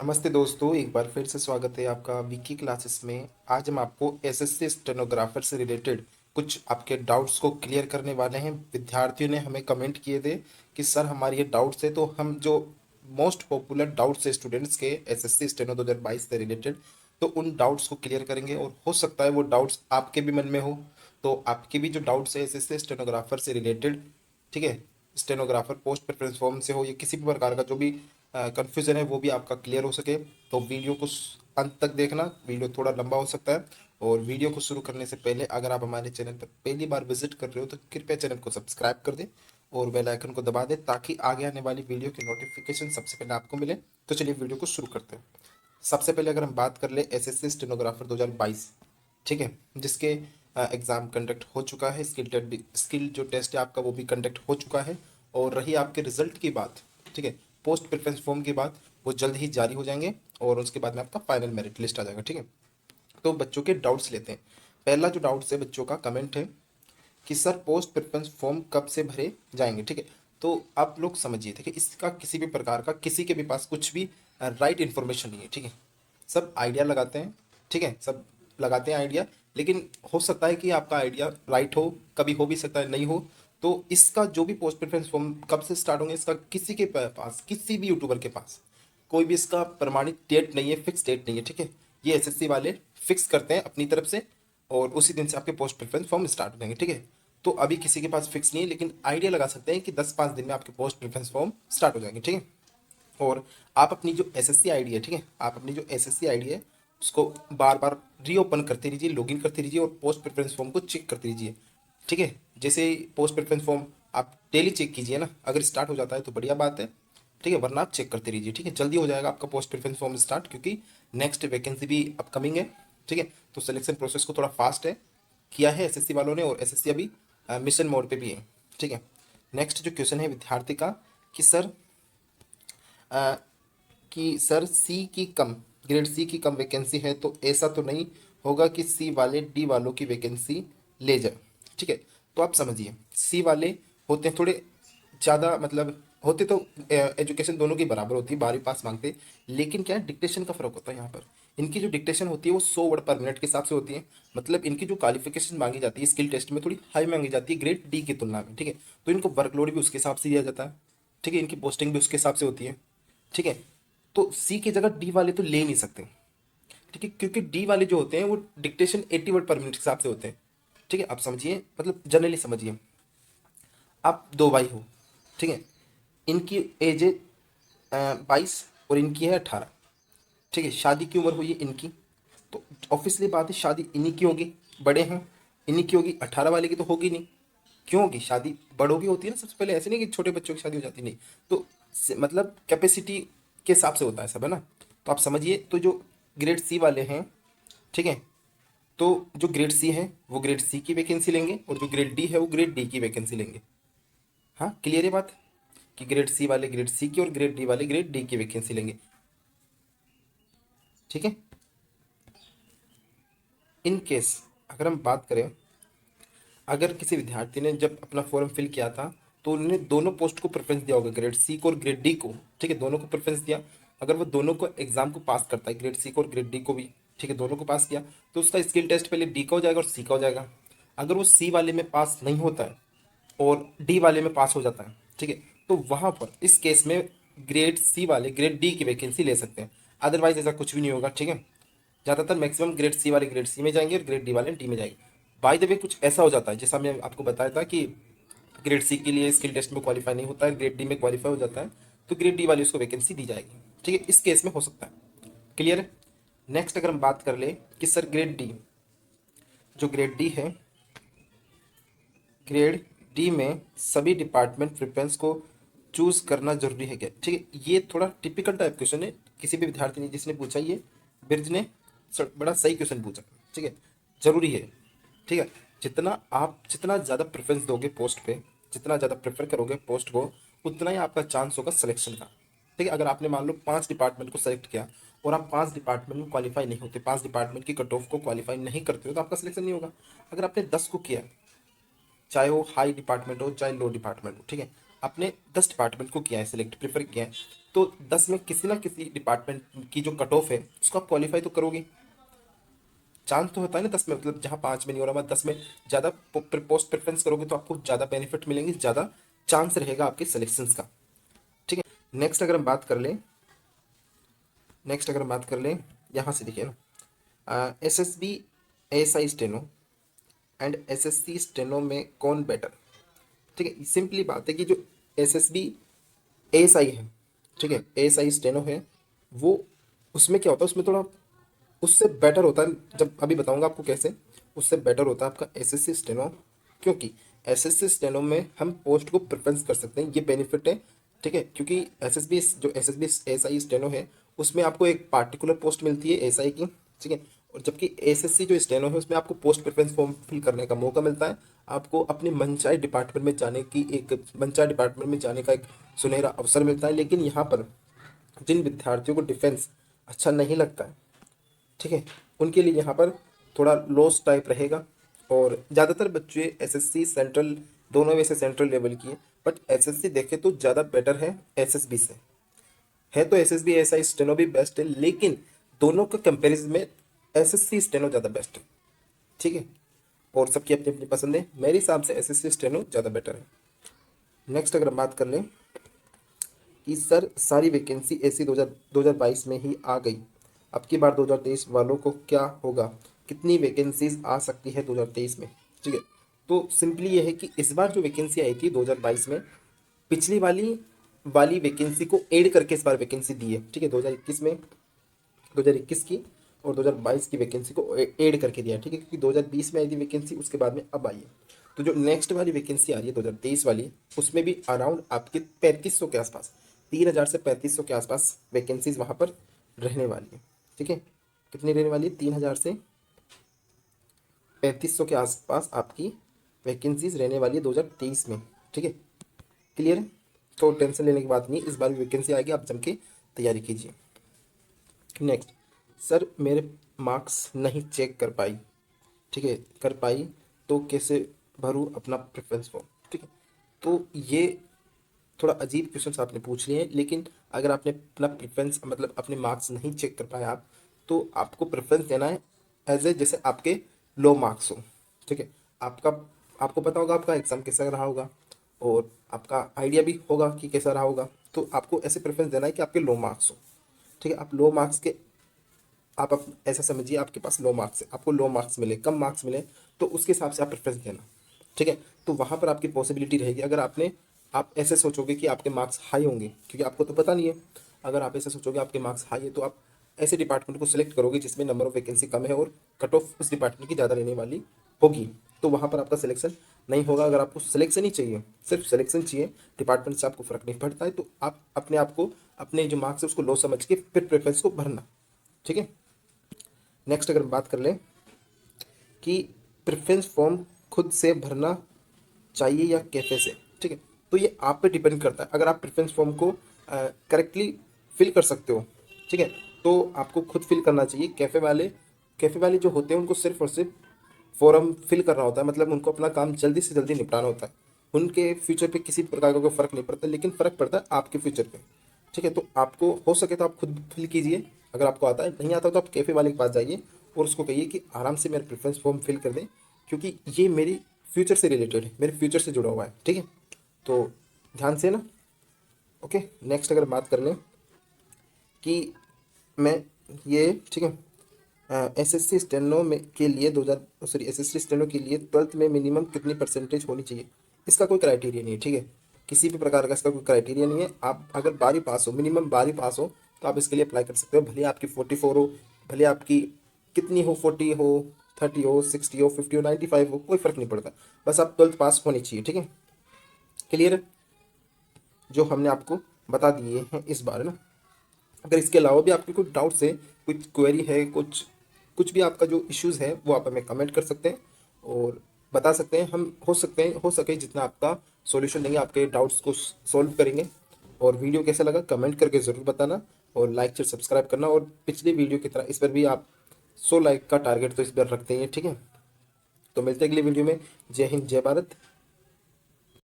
नमस्ते दोस्तों, एक बार फिर से स्वागत है आपका विकी क्लासेस में। आज हम आपको एसएससी स्टेनोग्राफर से रिलेटेड कुछ आपके डाउट्स को क्लियर करने वाले हैं। विद्यार्थियों ने हमें कमेंट किए थे कि सर हमारे ये डाउट्स है, तो हम जो मोस्ट पॉपुलर डाउट्स है स्टूडेंट्स के एसएससी स्टेनो 2022 से रिलेटेड, तो उन डाउट्स को क्लियर करेंगे। और हो सकता है वो डाउट्स आपके भी मन में हो, तो आपके भी जो डाउट्स है एसएससी स्टेनोग्राफर से रिलेटेड, ठीक है, स्टेनोग्राफर पोस्ट प्रेफरेंस फॉर्म से हो या किसी भी प्रकार का जो भी कन्फ्यूज़न है वो भी आपका क्लियर हो सके, तो वीडियो को अंत तक देखना। वीडियो थोड़ा लंबा हो सकता है। और वीडियो को शुरू करने से पहले अगर आप हमारे चैनल पर पहली बार विजिट कर रहे हो तो कृपया चैनल को सब्सक्राइब कर दें और बेल आइकन को दबा दें ताकि आगे आने वाली वीडियो की नोटिफिकेशन सबसे पहले आपको मिले। तो चलिए वीडियो को शुरू करते हैं। सबसे पहले अगर हम बात कर ले एसएससी स्टेनोग्राफर 2022, ठीक है, जिसके एग्ज़ाम कंडक्ट हो चुका है, स्किल जो टेस्ट है आपका वो भी कंडक्ट हो चुका है। और रही आपके रिजल्ट की बात, ठीक है, पोस्ट प्रेफरेंस फॉर्म की बात, वो जल्द ही जारी हो जाएंगे और उसके बाद में आपका फाइनल मेरिट लिस्ट आ जाएगा, ठीक है। तो बच्चों के डाउट्स लेते हैं। पहला जो डाउट्स है बच्चों का कमेंट है कि सर पोस्ट प्रेफरेंस फॉर्म कब से भरे जाएंगे, ठीक है। तो आप लोग समझिए, ठीक है, इसका किसी भी प्रकार का किसी के भी पास कुछ भी राइट इन्फॉर्मेशन नहीं है, ठीक है। सब आइडिया लगाते हैं, ठीक है, सब लगाते हैं आइडिया, लेकिन हो सकता है कि आपका आइडिया राइट हो, कभी हो भी सकता है नहीं हो। तो इसका जो भी पोस्ट प्रेफरेंस फॉर्म कब से स्टार्ट होंगे, इसका किसी के पास, किसी भी यूट्यूबर के पास कोई भी इसका प्रमाणित डेट नहीं है, फिक्स डेट नहीं है, ठीक है। ये एसएससी वाले फिक्स करते हैं अपनी तरफ से और उसी दिन से आपके पोस्ट प्रेफरेंस फॉर्म स्टार्ट हो जाएंगे, ठीक है। तो अभी किसी के पास फिक्स नहीं है, लेकिन आइडिया लगा सकते हैं कि 10-5 दिन में आपके पोस्ट प्रेफरेंस फॉर्म स्टार्ट हो जाएंगे, ठीक है। और आप अपनी जो एसएससी आईडी है, ठीक है, आप अपनी जो एसएससी आईडी है उसको बार बार रीओपन करते रहिए, लॉगिन करते रहिए और पोस्ट प्रेफरेंस फॉर्म को चेक करते रहिए, ठीक है। जैसे पोस्ट प्रेफरेंस फॉर्म आप डेली चेक कीजिए ना, अगर स्टार्ट हो जाता है तो बढ़िया बात है, ठीक है, वरना आप चेक करते रहिए, ठीक है। जल्दी हो जाएगा आपका पोस्ट प्रेफरेंस फॉर्म स्टार्ट, क्योंकि नेक्स्ट वैकेंसी भी अपकमिंग है, ठीक है। तो सिलेक्शन प्रोसेस को थोड़ा फास्ट है किया है एसएससी वालों ने, और एसएससी अभी मिशन मोड पे भी है, ठीक है। नेक्स्ट जो क्वेश्चन है विद्यार्थी का कि सर अ, सी की कम, ग्रेड सी की कम वैकेंसी है, तो ऐसा तो नहीं होगा कि सी वाले डी वालों की वैकेंसी ले जाए, ठीक है। तो आप समझिए, सी वाले होते हैं थोड़े ज़्यादा, मतलब होते तो एजुकेशन दोनों की बराबर होती है, 12वीं पास मांगते, लेकिन क्या है, डिक्टेशन का फ़र्क होता है यहाँ पर। इनकी जो डिक्टेशन होती है वो 100 वर्ड पर मिनट के हिसाब से होती है, मतलब इनकी जो क्वालिफिकेशन मांगी जाती है स्किल टेस्ट में थोड़ी हाई मांगी जाती है ग्रेड डी की तुलना में, ठीक है। तो इनको वर्कलोड भी उसके हिसाब से दिया जाता है, ठीक है, इनकी पोस्टिंग भी उसके हिसाब से होती है, ठीक है। तो सी की जगह डी वाले तो ले नहीं सकते, ठीक है, क्योंकि डी वाले जो होते हैं वो डिक्टेशन 80 वर्ड पर मिनट के हिसाब से होते हैं, ठीक है। आप समझिए, मतलब जनरली समझिए, आप दो भाई हो, ठीक है, इनकी एज है 22 और इनकी है 18, ठीक है। शादी की उम्र हुई है इनकी, तो ऑब्वियसली बात है शादी इन्हीं की होगी, बड़े हैं, इन्हीं की होगी, 18 वाले की तो होगी नहीं। क्यों होगी शादी, बड़ों की होती है ना सबसे पहले, ऐसे नहीं कि छोटे बच्चों की शादी हो जाती, नहीं। तो मतलब कैपेसिटी के हिसाब से होता है सब, है ना। तो आप समझिए, तो जो ग्रेड सी वाले हैं, ठीक है, तो जो ग्रेड सी है वो ग्रेड सी की वैकेंसी लेंगे और जो ग्रेड डी है वो ग्रेड डी की वैकेंसी लेंगे। हाँ, क्लियर है बात, कि ग्रेड सी वाले ग्रेड सी की और ग्रेड डी वाले ग्रेड डी की वैकेंसी लेंगे, ठीक है। इन केस अगर हम बात करें, अगर किसी विद्यार्थी ने जब अपना फॉर्म फिल किया था तो उन्होंने दोनों पोस्ट को प्रेफरेंस दिया होगा, ग्रेड सी को और ग्रेड डी को, ठीक है, दोनों को प्रेफरेंस दिया। अगर वो दोनों को एग्जाम को पास करता है, ग्रेड सी को और ग्रेड डी को भी, ठीक है, दोनों को पास किया, तो उसका स्किल टेस्ट पहले डी का हो जाएगा और सी का हो जाएगा। अगर वो सी वाले में पास नहीं होता है और डी वाले में पास हो जाता है, ठीक है, तो वहाँ पर इस केस में ग्रेड सी वाले ग्रेड डी की वैकेंसी ले सकते हैं। अदरवाइज ऐसा कुछ भी नहीं होगा, ठीक है। ज़्यादातर मैक्सिमम ग्रेड सी वाले ग्रेड सी में जाएंगे और ग्रेड डी वाले डी में जाएंगे। बाय द वे कुछ ऐसा हो जाता है जैसा मैं आपको बताया था कि ग्रेड सी के लिए स्किल टेस्ट में क्वालिफाई नहीं होता है, ग्रेड डी में क्वालिफाई हो जाता है, तो ग्रेड डी वाली उसको वैकेंसी दी जाएगी, ठीक है, इस केस में हो सकता है। क्लियर है। नेक्स्ट अगर हम बात कर ले कि सर ग्रेड डी, जो ग्रेड डी है, ग्रेड डी में सभी डिपार्टमेंट प्रेफरेंस को चूज करना जरूरी है क्या, ठीक है। ये थोड़ा टिपिकल टाइप क्वेश्चन है, किसी भी विद्यार्थी ने जिसने पूछा, ये बिरज ने बड़ा सही क्वेश्चन पूछा, ठीक है। जरूरी है, ठीक है। जितना ज़्यादा प्रेफरेंस दोगे पोस्ट पे, जितना ज़्यादा प्रेफर करोगे पोस्ट को, उतना ही आपका चांस होगा सिलेक्शन का, ठीक है। अगर आपने मान लो 5 डिपार्टमेंट को सेलेक्ट किया और आप 5 डिपार्टमेंट में क्वालिफाई नहीं होते, 5 डिपार्टमेंट की कट ऑफ को क्वालिफाई नहीं करते हो, तो आपका सिलेक्शन नहीं होगा। अगर आपने 10 को किया, चाहे वो हाई डिपार्टमेंट हो चाहे लो डिपार्टमेंट हो, ठीक है, आपने 10 डिपार्टमेंट को किया है सिलेक्ट, प्रेफर किया है, तो 10 में किसी ना किसी डिपार्टमेंट की जो कट ऑफ है उसको आप क्वालिफाई तो करोगे। चांस तो होता है ना 10 में, मतलब जहाँ 5 में नहीं हो रहा, 10 में ज़्यादा पोस्ट प्रेफरेंस करोगे तो आपको ज़्यादा बेनिफिट मिलेंगे, ज़्यादा चांस रहेगा आपके सिलेक्शंस का। ठीक है। नेक्स्ट अगर हम बात कर लें, यहाँ से देखिए ना, S S B S I steno and S S C steno में कौन बेटर। ठीक है, सिंपली बात है कि जो S S B S I है, ठीक है, एस आई स्टेनो है, वो उसमें क्या होता है, उसमें थोड़ा उससे बेटर होता है, जब अभी बताऊंगा आपको कैसे। उससे बेटर होता है आपका एस एस सी स्टेनो, क्योंकि एस एस सी स्टेनो में हम पोस्ट को प्रेफरेंस कर सकते हैं, ये बेनिफिट है। ठीक है, क्योंकि एस एस बी जो S S B S I steno है उसमें आपको एक पार्टिकुलर पोस्ट मिलती है एस आई की। ठीक है, और जबकि एस एस सी जो स्टेनो है उसमें आपको पोस्ट प्रेफरेंस फॉर्म फिल करने का मौका मिलता है, आपको अपने मनचाहे डिपार्टमेंट में जाने की एक मनचाहे डिपार्टमेंट में जाने का एक सुनहरा अवसर मिलता है। लेकिन यहाँ पर जिन विद्यार्थियों को डिफेंस अच्छा नहीं लगता है, ठीक है, उनके लिए यहाँ पर थोड़ा लॉस टाइप रहेगा। और ज़्यादातर बच्चे एसएससी सेंट्रल, दोनों में से सेंट्रल लेवल की है, बट एसएससी देखे तो ज़्यादा बेटर है एसएसबी से। है तो एसएसबी एसआई स्टेनो भी बेस्ट है, लेकिन दोनों के कंपैरिजन में एसएससी स्टेनो ज़्यादा बेस्ट है। ठीक है, और सबकी अपनी अपनी पसंद है, मेरे हिसाब से एसएससी स्टेनो ज़्यादा बेटर है। नेक्स्ट अगर हम बात कर लें कि सर सारी वैकेंसी ऐसी 2022 में ही आ गई, अब की बार 2023 वालों को क्या होगा, कितनी वैकेंसीज आ सकती है 2023 में। ठीक है, तो सिंपली ये है कि इस बार जो वैकेंसी आई थी 2022 में, पिछली वाली वाली वैकेंसी को ऐड करके इस बार वैकेंसी दी है। ठीक है, 2021 में, 2021 की और 2022 की वैकेंसी को ऐड करके दिया है। ठीक है, क्योंकि 2020 में आई थी वैकेंसी, उसके बाद में अब आई है। तो जो नेक्स्ट वाली वैकेंसी आ रही है 2023 वाली, उसमें भी अराउंड आपके 3500 के आसपास, 3000 से 3500 के आसपास वैकेंसीज वहाँ पर रहने वाली है। ठीक है, कितनी रहने वाली है, 3000 से 3500 के आसपास आपकी वैकेंसीज रहने वाली है 2023 में। ठीक है, क्लियर है, तो टेंशन लेने की बात नहीं, इस बार भी वैकेंसी आएगी, आप जम के तैयारी कीजिए। नेक्स्ट, सर मेरे मार्क्स नहीं चेक कर पाई, ठीक है, कर पाई तो कैसे भरूँ अपना प्रेफरेंस फॉर्म। ठीक है, तो ये थोड़ा अजीब क्वेश्चन आपने पूछ लिए हैं, लेकिन अगर आपने अपना प्रेफरेंस मतलब अपने मार्क्स नहीं चेक कर पाए आप, तो आपको प्रेफरेंस देना है एज ए जैसे आपके लो मार्क्स हो। ठीक है, आपका आपको पता होगा आपका एग्ज़ाम कैसा रहा होगा, और आपका आइडिया भी होगा कि कैसा रहा होगा, तो आपको ऐसे प्रेफरेंस देना है कि आपके लो मार्क्स हो। ठीक है, आप लो मार्क्स के, आप ऐसा समझिए आपके पास लो मार्क्स है, आपको लो मार्क्स मिले, कम मार्क्स मिले, तो उसके हिसाब से आप प्रेफरेंस देना। ठीक है, तो वहाँ पर आपकी पॉसिबिलिटी रहेगी, अगर आप ऐसे सोचोगे कि आपके मार्क्स हाई होंगे, क्योंकि आपको तो पता नहीं है, अगर आप ऐसे सोचोगे आपके मार्क्स हाई है, तो आप ऐसे डिपार्टमेंट को सिलेक्ट करोगे जिसमें नंबर ऑफ वैकेंसी कम है और कट ऑफ उस डिपार्टमेंट की ज़्यादा रहने वाली होगी, तो वहाँ पर आपका सिलेक्शन नहीं होगा। अगर आपको सिलेक्शन ही चाहिए, सिर्फ सिलेक्शन चाहिए, डिपार्टमेंट से आपको फ़र्क नहीं पड़ता है, तो आप अपने आप को, अपने जो मार्क्स है उसको लो समझ के फिर प्रेफरेंस को भरना। ठीक है, नेक्स्ट अगर हम बात कर लें कि प्रेफरेंस फॉर्म खुद से भरना चाहिए या कैफे से। ठीक है, तो ये आप पे डिपेंड करता है, अगर आप प्रेफरेंस फॉर्म को करेक्टली फिल कर सकते हो, ठीक है, तो आपको खुद फिल करना चाहिए। कैफ़े वाले जो होते हैं उनको सिर्फ और सिर्फ फॉर्म फिल करना होता है, मतलब उनको अपना काम जल्दी से जल्दी निपटाना होता है, उनके फ्यूचर पे किसी प्रकार का कोई फ़र्क नहीं पड़ता, लेकिन फ़र्क पड़ता है आपके फ्यूचर पे। ठीक है, तो आपको हो सके तो आप खुद फिल कीजिए, अगर आपको आता है, नहीं आता तो आप कैफ़े वाले के पास जाइए और उसको कहिए कि आराम से मेरा प्रेफरेंस फॉर्म फिल कर दें, क्योंकि ये मेरी फ्यूचर से रिलेटेड है, मेरे फ्यूचर से जुड़ा हुआ है। ठीक है, तो ध्यान से ना। ओके, नेक्स्ट अगर बात कर लें कि मैं ये, ठीक है, एसएससी स्टेनो में के लिए 2000 सॉरी एसएससी स्टेनो के लिए 12th में मिनिमम कितनी परसेंटेज होनी चाहिए, इसका कोई क्राइटेरिया नहीं है। ठीक है, किसी भी प्रकार का इसका कोई क्राइटेरिया नहीं है, आप अगर 12वीं पास हो, मिनिमम 12वीं पास हो, तो आप इसके लिए अप्लाई कर सकते हो, भले आपकी 44 हो, भले आपकी कितनी हो, 40 हो, 30 हो, 60 हो, 50 हो, 95 हो, कोई फ़र्क नहीं पड़ता, बस आप 12th पास होनी चाहिए। ठीक है, क्लियर, जो हमने आपको बता दिए हैं इस बार ना। अगर इसके अलावा भी आपके कुछ डाउट्स है, कुछ क्वेरी है, कुछ कुछ भी आपका जो इश्यूज़ है वो आप हमें कमेंट कर सकते हैं और बता सकते हैं, हम हो सके जितना आपका सॉल्यूशन देंगे, आपके डाउट्स को सॉल्व करेंगे। और वीडियो कैसा लगा कमेंट करके ज़रूर बताना, और लाइक शेयर सब्सक्राइब करना, और पिछली वीडियो की तरह इस पर भी आप 100 लाइक का टारगेट तो इस बार रखते हैं। ठीक है, तो मिलते हैं अगली वीडियो में। जय हिंद, जय भारत।